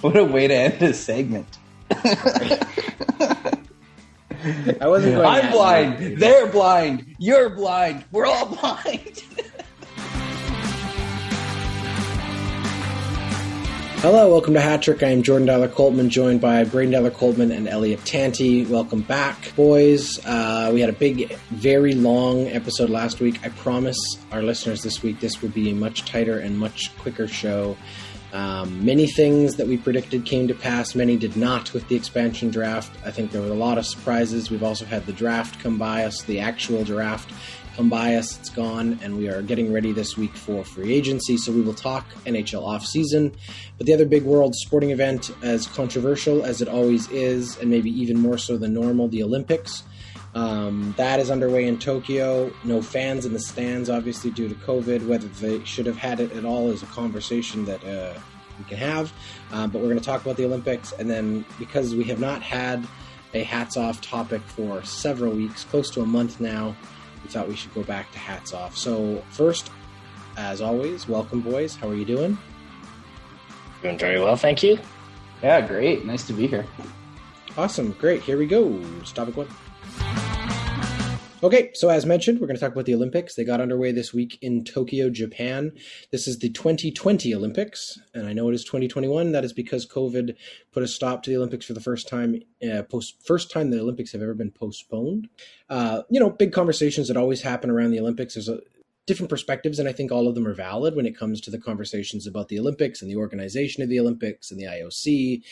What a way to end this segment. I wasn't going I'm blind. They're blind. You're blind. We're all blind. Hello, welcome to Hat Trick. I am Jordan Dollar-Coltman, joined by Braydon Dollar-Coltman and Elliott Tanti. Welcome back, boys. We had a big, very long episode last week. I promise our listeners this week this will be a much tighter and much quicker show. Many things that we predicted came to pass. Many did not with the expansion draft. I think there were a lot of surprises. We've also had the draft come by us, the actual draft come by us. It's gone, and we are getting ready this week for free agency. So we will talk NHL Off-season. But the other big world sporting event, as controversial as it always is, and maybe even more so than normal, the Olympics. That is underway in Tokyo. No fans in the stands, obviously, due to COVID. Whether they should have had it at all is a conversation that we can have. But we're going to talk about the Olympics. And then because we have not had a hats off topic for several weeks, close to a month now, we thought we should go back to hats off. So first, as always, welcome, boys. How are you doing? Doing very well, thank you. Yeah, great. Nice to be here. Awesome. Great. Here we go. Topic one. Okay, so as mentioned, we're going to talk about the Olympics. They got underway this week in Tokyo, Japan. This is the 2020 Olympics, and I know it is 2021. That is because COVID put a stop to the Olympics for the first time. First time the Olympics have ever been postponed. Big conversations that always happen around the Olympics. There's different perspectives, and I think all of them are valid when it comes to the conversations about the Olympics and the organization of the Olympics and the IOC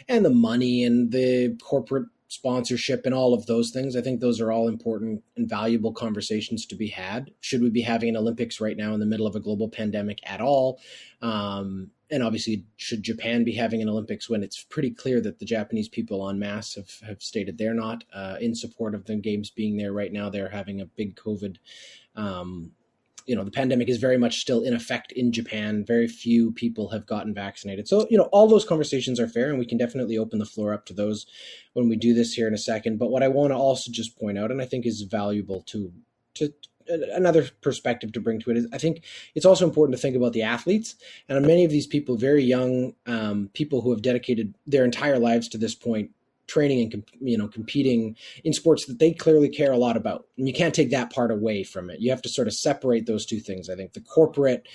and the money and the corporate sponsorship and all of those things. I think those are all important and valuable conversations to be had. Should we be having an Olympics right now in the middle of a global pandemic at all? And obviously, should Japan be having an Olympics when it's pretty clear that the Japanese people en masse have stated they're not in support of the games being there right now? They're having a big COVID the pandemic is very much still in effect in Japan. Very few people have gotten vaccinated. So, all those conversations are fair, and we can definitely open the floor up to those when we do this here in a second. But what I want to also just point out, and I think is valuable to another perspective to bring to it, is I think it's also important to think about the athletes. And many of these people, very young people who have dedicated their entire lives to this point, training and competing in sports that they clearly care a lot about, and you can't take that part away from it. You have to sort of separate those two things. I think the corporate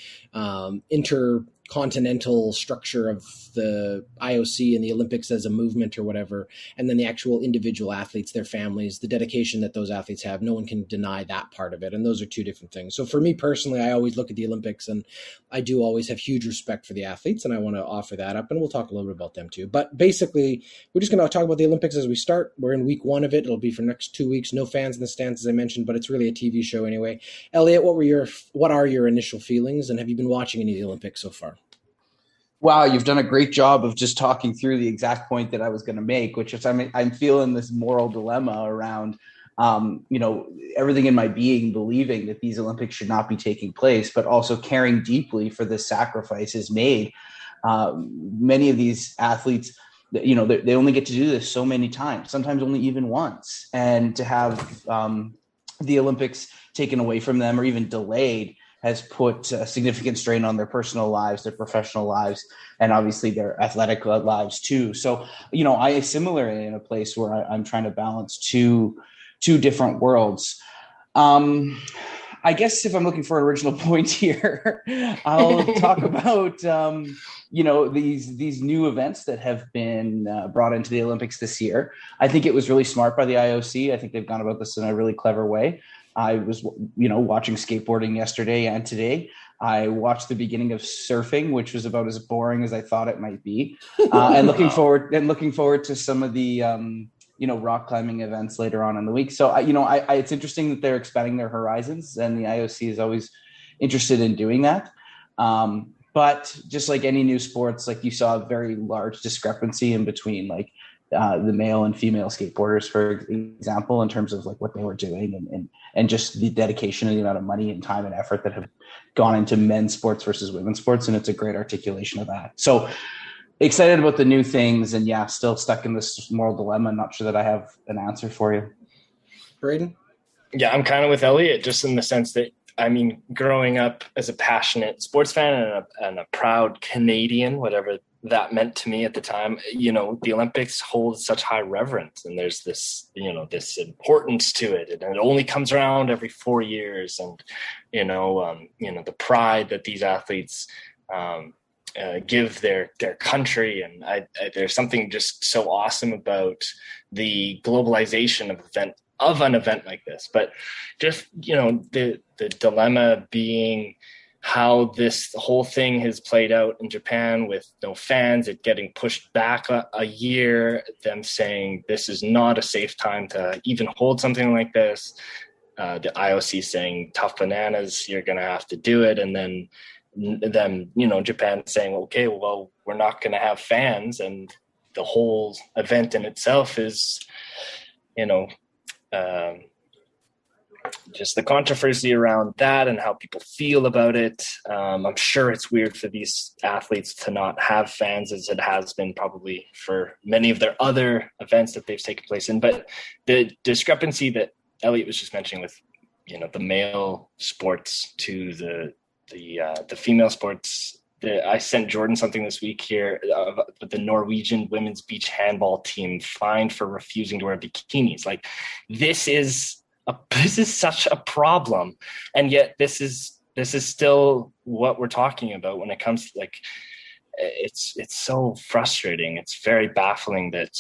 intercontinental structure of the IOC and the Olympics as a movement or whatever, and then the actual individual athletes, their families, the dedication that those athletes have. No one can deny that part of it, and those are two different things. So for me personally, I always look at the Olympics, and I do always have huge respect for the athletes, and I want to offer that up, and we'll talk a little bit about them too. But basically, we're just going to talk about the Olympics as we start. We're in week one of it. It'll be for the next 2 weeks. No fans in the stands, as I mentioned, but it's really a TV show anyway. Elliott, what are your initial feelings, and have you been watching any of the Olympics so far? Wow, you've done a great job of just talking through the exact point that I was going to make, which is I'm feeling this moral dilemma around, everything in my being believing that these Olympics should not be taking place, but also caring deeply for the sacrifices made. Many of these athletes, they only get to do this so many times, sometimes only even once. And to have the Olympics taken away from them or even delayed has put a significant strain on their personal lives, their professional lives, and obviously their athletic lives too. So, I similarly in a place where I'm trying to balance two different worlds. I guess if I'm looking for an original point here, I'll talk about, these new events that have been brought into the Olympics this year. I think it was really smart by the IOC. I think they've gone about this in a really clever way. I was, watching skateboarding yesterday and today. I watched the beginning of surfing, which was about as boring as I thought it might be. And looking forward to some of the, rock climbing events later on in the week. So, it's interesting that they're expanding their horizons, and the IOC is always interested in doing that. But just like any new sports, like you saw a very large discrepancy in between the male and female skateboarders, for example, in terms of what they were doing and just the dedication and the amount of money and time and effort that have gone into men's sports versus women's sports. And it's a great articulation of that. So excited about the new things, and still stuck in this moral dilemma. Not sure that I have an answer for you. Braydon? Yeah, I'm kind of with Elliott, just in the sense that I mean, growing up as a passionate sports fan and a proud Canadian, whatever that meant to me at the time, the Olympics hold such high reverence, and there's this, this importance to it, and it only comes around every 4 years. And, the pride that these athletes, give their country. And there's something just so awesome about the globalization of an event like this. But just, the dilemma being how this whole thing has played out in Japan with no fans, it getting pushed back a year, them saying this is not a safe time to even hold something like this. The IOC saying tough bananas, you're going to have to do it. And then Japan saying, okay, well, we're not going to have fans. And the whole event in itself is, just the controversy around that and how people feel about it. I'm sure it's weird for these athletes to not have fans, as it has been probably for many of their other events that they've taken place in. But the discrepancy that Elliott was just mentioning with, the male sports to the female sports. I sent Jordan something this week here with the Norwegian women's beach handball team fined for refusing to wear bikinis. Like, this is such a problem, and yet this is still what we're talking about when it comes to, like, it's so frustrating. It's very baffling that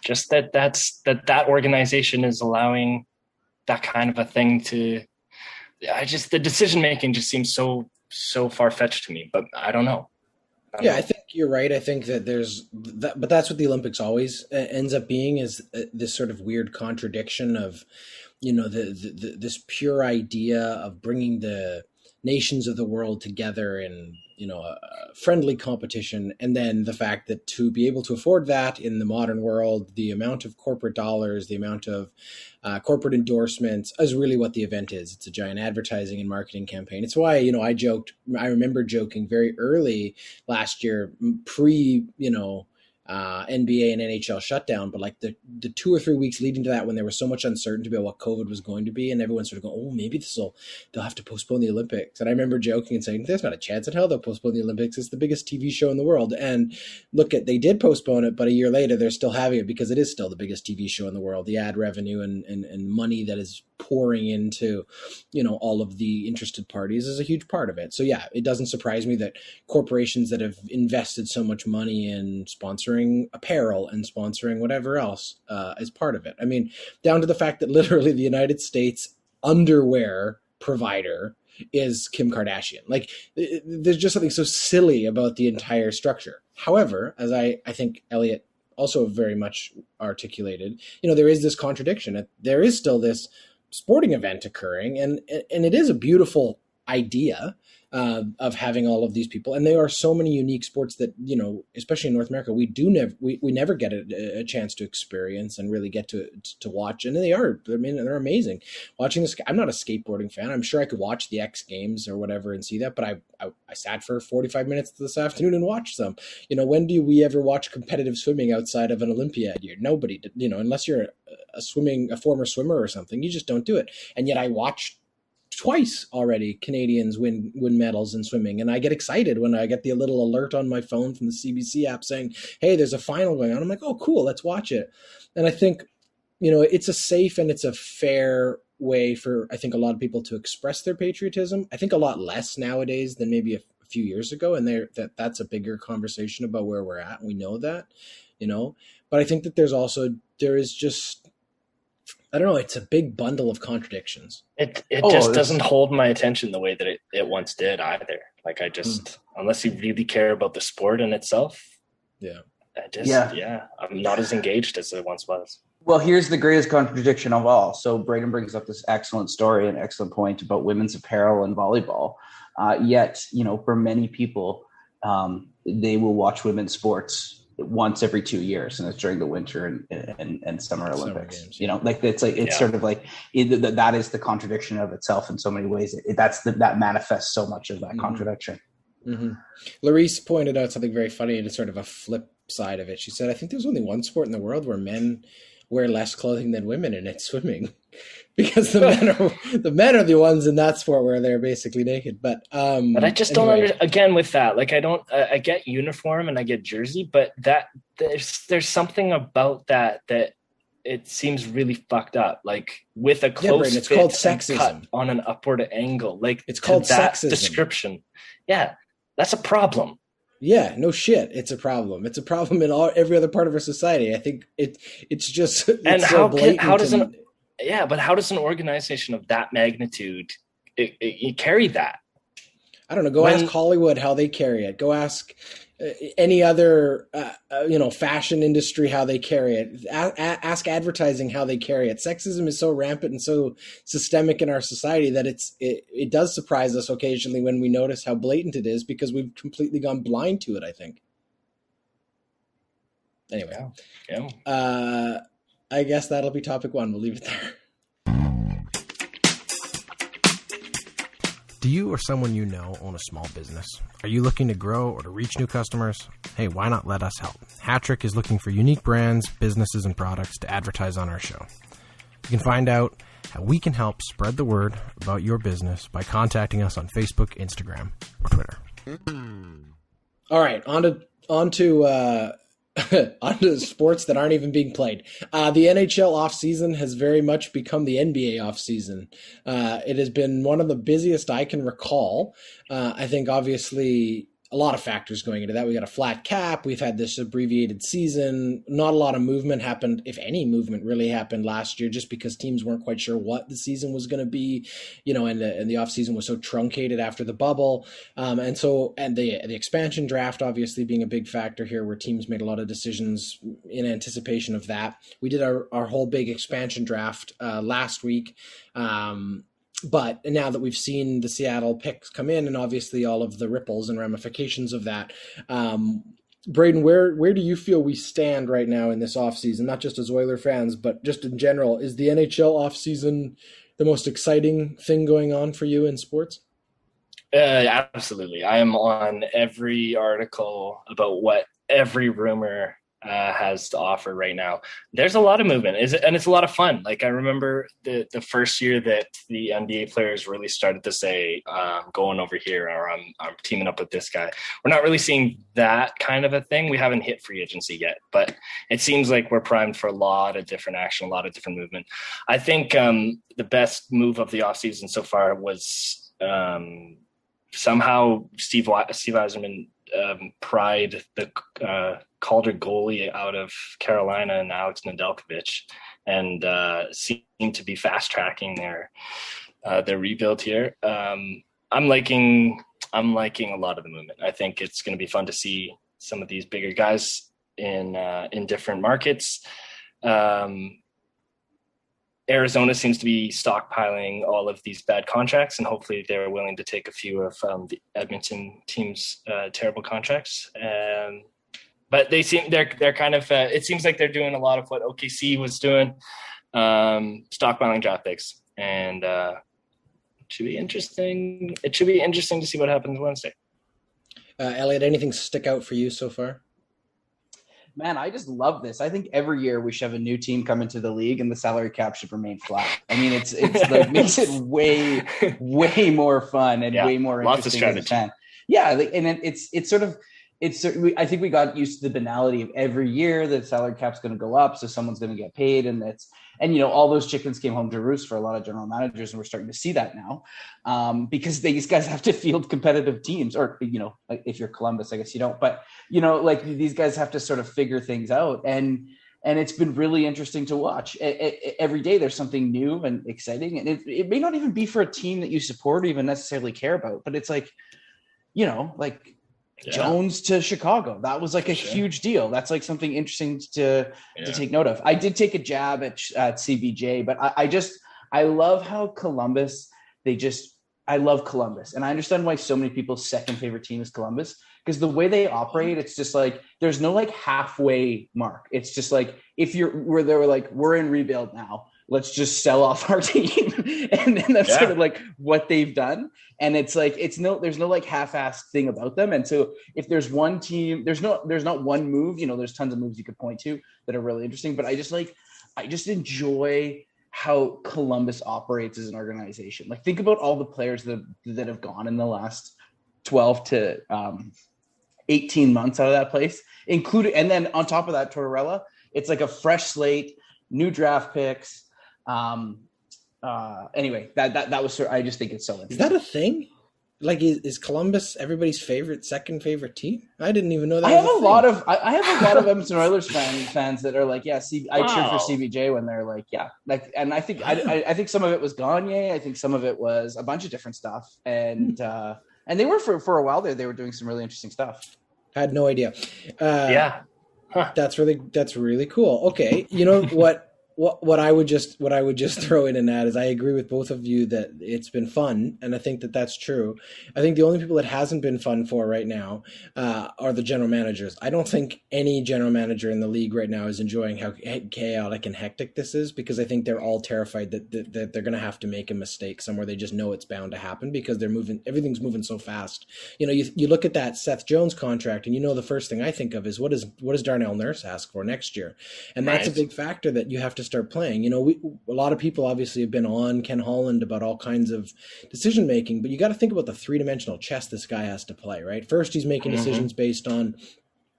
just that organization is allowing that kind of a thing to. The decision making just seems so far fetched to me, but I don't know. I think you're right. I think that there's that, but that's what the Olympics always ends up being, is this sort of weird contradiction of, this pure idea of bringing the nations of the world together in, a friendly competition. And then the fact that to be able to afford that in the modern world, the amount of corporate dollars, the amount of corporate endorsements is really what the event is. It's a giant advertising and marketing campaign. It's why, I remember joking very early last year, pre, NBA and NHL shutdown, but like the 2 or 3 weeks leading to that, when there was so much uncertainty about what COVID was going to be, and everyone sort of going, oh, maybe they'll have to postpone the Olympics. And I remember joking and saying, there's not a chance in hell they'll postpone the Olympics. It's the biggest TV show in the world. And they did postpone it, but a year later they're still having it because it is still the biggest TV show in the world. The ad revenue and money that is pouring into, all of the interested parties is a huge part of it. So yeah, it doesn't surprise me that corporations that have invested so much money in sponsoring apparel and sponsoring whatever else is part of it. I mean, down to the fact that literally the United States underwear provider is Kim Kardashian. Like, there's just something so silly about the entire structure. However, as I think Elliott also very much articulated, there is this contradiction. There is still this sporting event occurring, and it is a beautiful idea of having all of these people, and there are so many unique sports that, especially in North America, we never get a chance to experience and really get to watch. And they're amazing. Watching this, I'm not a skateboarding fan. I'm sure I could watch the X Games or whatever and see that, but I sat for 45 minutes this afternoon and watched them. When do we ever watch competitive swimming outside of an Olympiad year? Nobody, unless you're a former swimmer or something, you just don't do it. And yet I watched twice already Canadians win medals in swimming, and I get excited when I get the little alert on my phone from the CBC app saying, hey, there's a final going on. I'm like, oh, cool, let's watch it. And I think, it's a safe and it's a fair way for, I think, a lot of people to express their patriotism. I think a lot less nowadays than maybe a few years ago, and that's a bigger conversation about where we're at, and we know that, but I think that there is just, I don't know, it's a big bundle of contradictions. It just doesn't hold my attention the way that it once did either. Like, I just, unless you really care about the sport in itself, I'm not as engaged as I once was. Well, here's the greatest contradiction of all. So Braydon brings up this excellent story and excellent point about women's apparel and volleyball. Yet, for many people, they will watch women's sports once every 2 years, and it's during the winter and summer Olympics. Games. It's sort of like that is the contradiction of itself in so many ways. That manifests so much of that contradiction. Mm-hmm. Larisse pointed out something very funny, and it's sort of a flip side of it. She said, I think there's only one sport in the world where men wear less clothing than women, and it's swimming. because the men are the ones in that sport where they're basically naked. But I just don't understand. Again, with that, like I get uniform and I get jersey, but that there's something about that it seems really fucked up. Like with a close it's fit called sexism cut on an upward angle. Like it's called that sexism description. Yeah, that's a problem. Yeah, no shit. It's a problem. It's a problem in every other part of our society. I think it's just and so blatant. How does an organization of that magnitude carry that? I don't know. Go ask Hollywood how they carry it. Go ask any other fashion industry how they carry it. Ask advertising how they carry it. Sexism is so rampant and so systemic in our society that it does surprise us occasionally when we notice how blatant it is, because we've completely gone blind to it, I think. Anyway, yeah. I guess that'll be topic 1. We'll leave it there. Do you or someone you know own a small business? Are you looking to grow or to reach new customers? Hey, why not let us help? Hattrick is looking for unique brands, businesses, and products to advertise on our show. You can find out how we can help spread the word about your business by contacting us on Facebook, Instagram, or Twitter. All right, on to onto sports that aren't even being played. The NHL off-season has very much become the NBA off-season. It has been one of the busiest I can recall. I think obviously a lot of factors going into that. We got a flat cap. We've had this abbreviated season. Not a lot of movement happened, if any movement really happened last year, just because teams weren't quite sure what the season was going to be, and the off season was so truncated after the bubble. And the expansion draft obviously being a big factor here, where teams made a lot of decisions in anticipation of that. We did our whole big expansion draft last week. But now that we've seen the Seattle picks come in, and obviously all of the ripples and ramifications of that, Braydon, where do you feel we stand right now in this offseason, not just as Oiler fans, but just in general? Is the NHL offseason the most exciting thing going on for you in sports? Absolutely. I am on every article about what every rumor has to offer right now. There's a lot of movement, and it's a lot of fun. Like, I remember the first year that the NBA players really started to say, going over here, or I'm teaming up with this guy. We're not really seeing that kind of a thing. We haven't hit free agency yet, but it seems like we're primed for a lot of different action, a lot of different movement. I think the best move of the offseason so far was somehow Steve Yzerman pried the Calder goalie out of Carolina and Alex Nedeljkovic, and seemed to be fast tracking their rebuild here. I'm liking a lot of the movement. I think it's going to be fun to see some of these bigger guys in different markets. Arizona seems to be stockpiling all of these bad contracts, and hopefully they're willing to take a few of the Edmonton team's terrible contracts. But they're kind of it seems like they're doing a lot of what OKC was doing, stockpiling draft picks, and it should be interesting. It should be interesting to see what happens Wednesday. Elliott, anything stick out for you so far? Man, I just love this. I think every year we should have a new team come into the league and the salary cap should remain flat. I mean, it's like makes it way more fun and way more interesting as a fan. Yeah, and I think we got used to the banality of every year the salary cap's going to go up, so someone's going to get paid, and all those chickens came home to roost for a lot of general managers, and we're starting to see that now, because these guys have to field competitive teams, or if you're Columbus, I guess you don't, but like these guys have to sort of figure things out, and it's been really interesting to watch. Every day there's something new and exciting, and it may not even be for a team that you support or even necessarily care about, but it's like, Jones to Chicago. That was like a huge deal. That's like something interesting to take note of. I did take a jab at CBJ, but I love how Columbus, I love Columbus. And I understand why so many people's second favorite team is Columbus, because the way they operate, it's just like, there's no like halfway mark. It's just like, we're in rebuild now, let's just sell off our team. And then that's sort of like what they've done. And it's like, there's no like half-assed thing about them. And so if there's one team, there's not one move, there's tons of moves you could point to that are really interesting, but I just enjoy how Columbus operates as an organization. Like, think about all the players that have gone in the last 12 to 18 months out of that place, including, and then on top of that, Tortorella, it's like a fresh slate, new draft picks. Anyway, that was, I just think it's so interesting. Is that a thing? Like, is Columbus everybody's second favorite team? I didn't even know that. I have a lot of Edmonton Oilers fans that are like, yeah, I cheer for CBJ when they're like, yeah, like, and I think I think some of it was Gagne. I think some of it was a bunch of different stuff, and they were for a while there. They were doing some really interesting stuff. I had no idea. Yeah, that's really cool. Okay, you know what? What I would just throw in that is I agree with both of you that it's been fun, and I think that that's true. I think the only people it hasn't been fun for right now are the general managers. I don't think any general manager in the league right now is enjoying how chaotic and hectic this is, because I think they're all terrified that they're going to have to make a mistake somewhere. They just know it's bound to happen because everything's moving so fast. You know, you look at that Seth Jones contract, and the first thing I think of is what does Darnell Nurse ask for next year, and that's a big factor that you have to start playing. A lot of people obviously have been on Ken Holland about all kinds of decision making, but you got to think about the three-dimensional chess this guy has to play, right? First, he's making decisions based on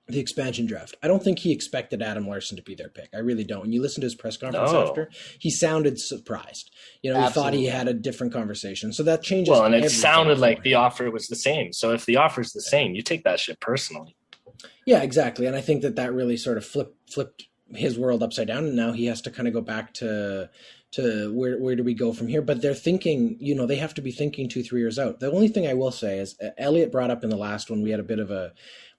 the expansion draft. I don't think he expected Adam Larson to be their pick. I really don't. When you listen to his press conference after, he sounded surprised. He thought he had a different conversation. So that changes. Well, and it sounded like the offer was the same. So if the offer is the same, you take that shit personally. Yeah, exactly. And I think that really sort of flipped his world upside down, and now he has to kind of go back to where do we go from here? But they're thinking, they have to be thinking 2-3 years out. The only thing I will say is Elliott brought up in the last one, we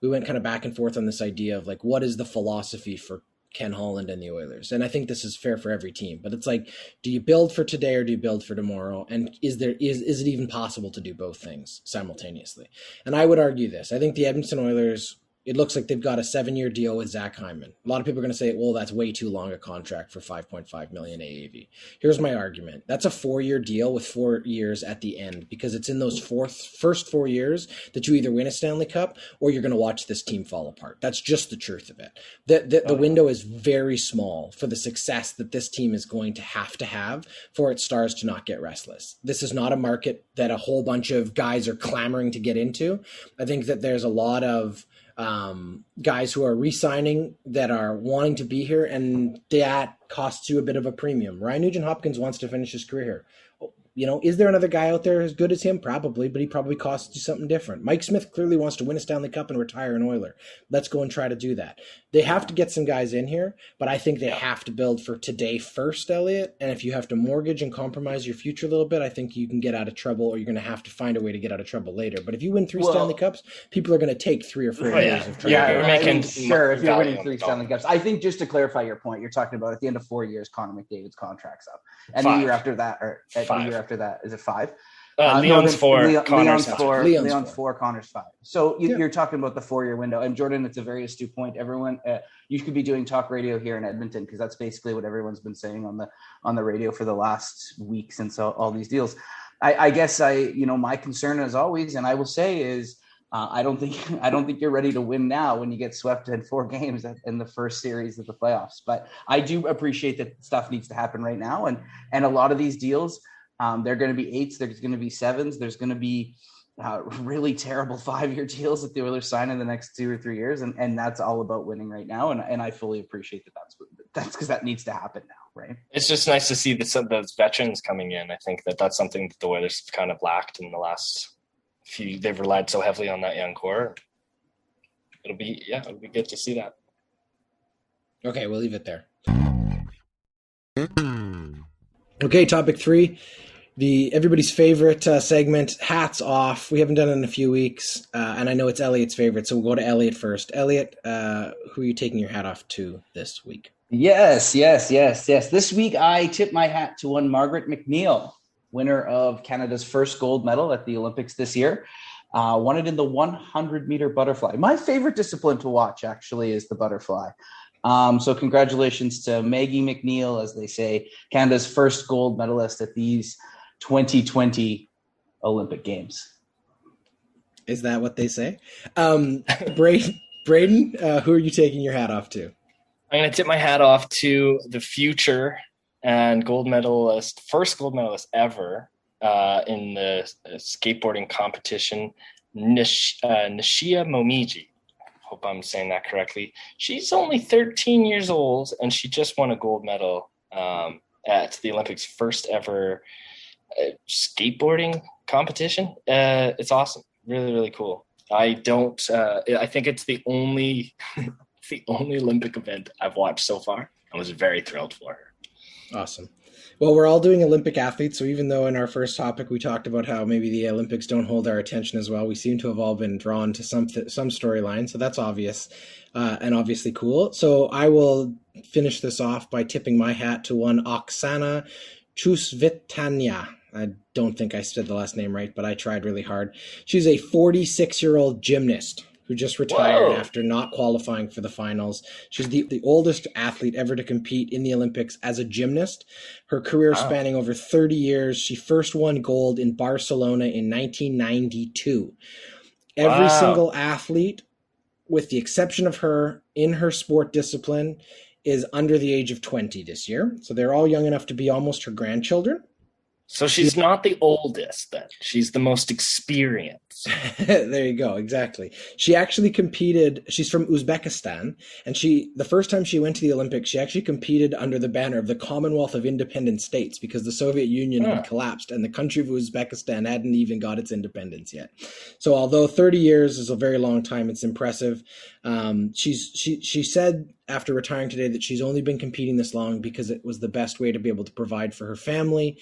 went kind of back and forth on this idea of like, what is the philosophy for Ken Holland and the Oilers? And I think this is fair for every team, but it's like, do you build for today or do you build for tomorrow? And is it even possible to do both things simultaneously? And I would argue this. I think the Edmonton Oilers, it looks like they've got a 7-year deal with Zach Hyman. A lot of people are going to say, well, that's way too long a contract for $5.5 million AAV. Here's my argument. That's a 4-year deal with 4 years at the end, because it's in those first 4 years that you either win a Stanley Cup or you're going to watch this team fall apart. That's just the truth of it. The window is very small for the success that this team is going to have for its stars to not get restless. This is not a market that a whole bunch of guys are clamoring to get into. I think that there's a lot of guys who are re-signing that are wanting to be here, and that costs you a bit of a premium. Ryan Nugent-Hopkins wants to finish his career here. Is there another guy out there as good as him? Probably, but he probably costs you something different. Mike Smith clearly wants to win a Stanley Cup and retire an Oiler. Let's go and try to do that. They have to get some guys in here, but I think they have to build for today first, Elliott. And if you have to mortgage and compromise your future a little bit, I think you can get out of trouble, or you're going to have to find a way to get out of trouble later. But if you win 3 Stanley Cups, people are going to take 3 or 4 years of trouble. Sure, if you're winning 3 Stanley Cups. I think, just to clarify your point, you're talking about at the end of 4 years, Connor McDavid's contract's up. And 5. the year after that, or the year after that, is it 5? Leon's 4, Connor's 4. Leon's 4, Connor's 5. So you're talking about the 4-year window. And Jordan, it's a very astute point. Everyone, you could be doing talk radio here in Edmonton, because that's basically what everyone's been saying on the radio for the last week since all these deals. I guess my concern, as always, and I will say, is I don't think you're ready to win now when you get swept in 4 games in the first series of the playoffs. But I do appreciate that stuff needs to happen right now, and a lot of these deals. They're going to be 8s. There's going to be 7s. There's going to be really terrible 5-year deals that the Oilers sign in the next 2 or 3 years. And that's all about winning right now. And I fully appreciate that's because that needs to happen now, right? It's just nice to see those veterans coming in. I think that's something that the Oilers have kind of lacked in the last few. They've relied so heavily on that young core. It'll be good to see that. Okay, we'll leave it there. Okay, topic 3. Everybody's favorite segment, hats off. We haven't done it in a few weeks, and I know it's Elliott's favorite, so we'll go to Elliott first. Elliott, who are you taking your hat off to this week? Yes. This week I tip my hat to one Margaret McNeil, winner of Canada's first gold medal at the Olympics this year. Won it in the 100-meter butterfly. My favorite discipline to watch, actually, is the butterfly. So congratulations to Maggie McNeil, as they say, Canada's first gold medalist at these 2020 Olympic Games. Is that what they say? Braydon, who are you taking your hat off to? I'm going to tip my hat off to the future and first gold medalist ever in the skateboarding competition, Nishia Momiji. Hope I'm saying that correctly. She's only 13 years old, and she just won a gold medal at the Olympics' first ever skateboarding competition. It's awesome. Really, really cool. I think it's the only Olympic event I've watched so far. I was very thrilled for her. Awesome. Well, we're all doing Olympic athletes, so even though in our first topic we talked about how maybe the Olympics don't hold our attention as well, we seem to have all been drawn to some storyline, so that's obvious and obviously cool. So I will finish this off by tipping my hat to one Oksana Chusvitanya. I don't think I said the last name right, but I tried really hard. She's a 46-year-old gymnast who just retired after not qualifying for the finals. She's the oldest athlete ever to compete in the Olympics as a gymnast. Her career spanning over 30 years. She first won gold in Barcelona in 1992. Every single athlete, with the exception of her, in her sport discipline, is under the age of 20 this year. So they're all young enough to be almost her grandchildren. So she's not the oldest then. She's the most experienced. There you go. Exactly. She actually competed. She's from Uzbekistan. And the first time she went to the Olympics, she actually competed under the banner of the Commonwealth of Independent States because the Soviet Union had collapsed and the country of Uzbekistan hadn't even got its independence yet. So although 30 years is a very long time, it's impressive. She said after retiring today that she's only been competing this long because it was the best way to be able to provide for her family.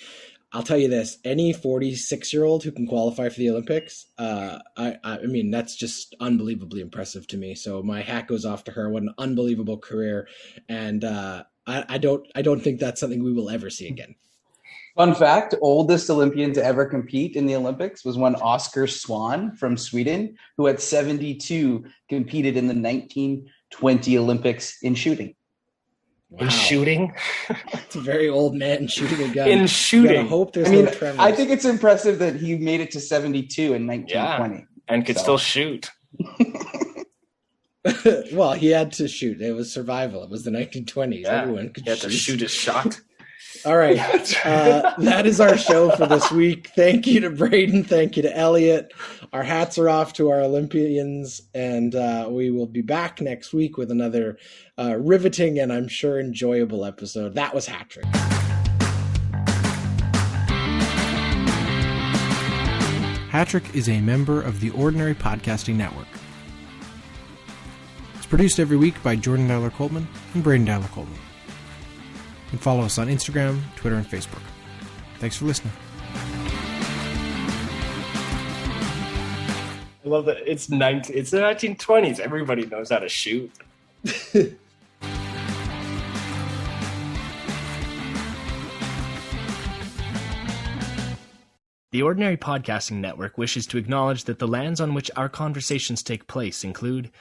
I'll tell you this, any 46-year-old who can qualify for the Olympics, I mean, that's just unbelievably impressive to me. So my hat goes off to her. What an unbelievable career. And I don't think that's something we will ever see again. Fun fact, oldest Olympian to ever compete in the Olympics was one Oscar Swan from Sweden, who at 72 competed in the 1920 Olympics in shooting. Wow. In shooting? It's a very old man shooting a gun. In shooting. I hope there's no tremors. I think it's impressive that he made it to 72 in 1920. Yeah, and could still shoot. Well, he had to shoot. It was survival. It was the 1920s. Yeah, Everyone could he had to shoot his shot. All right. That is our show for this week. Thank you to Braydon. Thank you to Elliott. Our hats are off to our Olympians, and we will be back next week with another riveting and I'm sure enjoyable episode. That was Hat Trick. Hat Trick is a member of the Ordinary Podcasting Network. It's produced every week by Jordan Dowler-Coltman and Braydon Dowler-Coltman. You can follow us on Instagram, Twitter, and Facebook. Thanks for listening. I love that it's the 1920s. Everybody knows how to shoot. The Ordinary Podcasting Network wishes to acknowledge that the lands on which our conversations take place include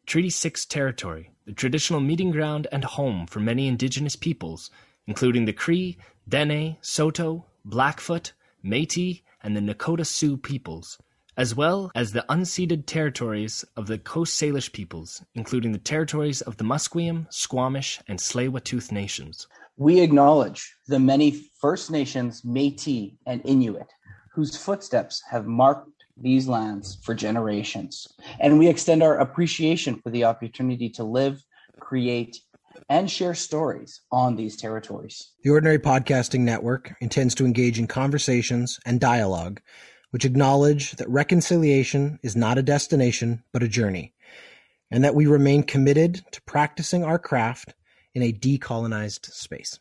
Treaty 6 territory, the traditional meeting ground and home for many indigenous peoples, including the Cree, Dene, Saulteaux, Blackfoot, Métis, and the Nakota Sioux peoples, as well as the unceded territories of the Coast Salish peoples, including the territories of the Musqueam, Squamish, and Tsleil-Waututh nations. We acknowledge the many First Nations, Métis, and Inuit whose footsteps have marked these lands for generations. And we extend our appreciation for the opportunity to live, create, and share stories on these territories. The Ordinary Podcasting Network intends to engage in conversations and dialogue which acknowledge that reconciliation is not a destination, but a journey, and that we remain committed to practicing our craft in a decolonized space.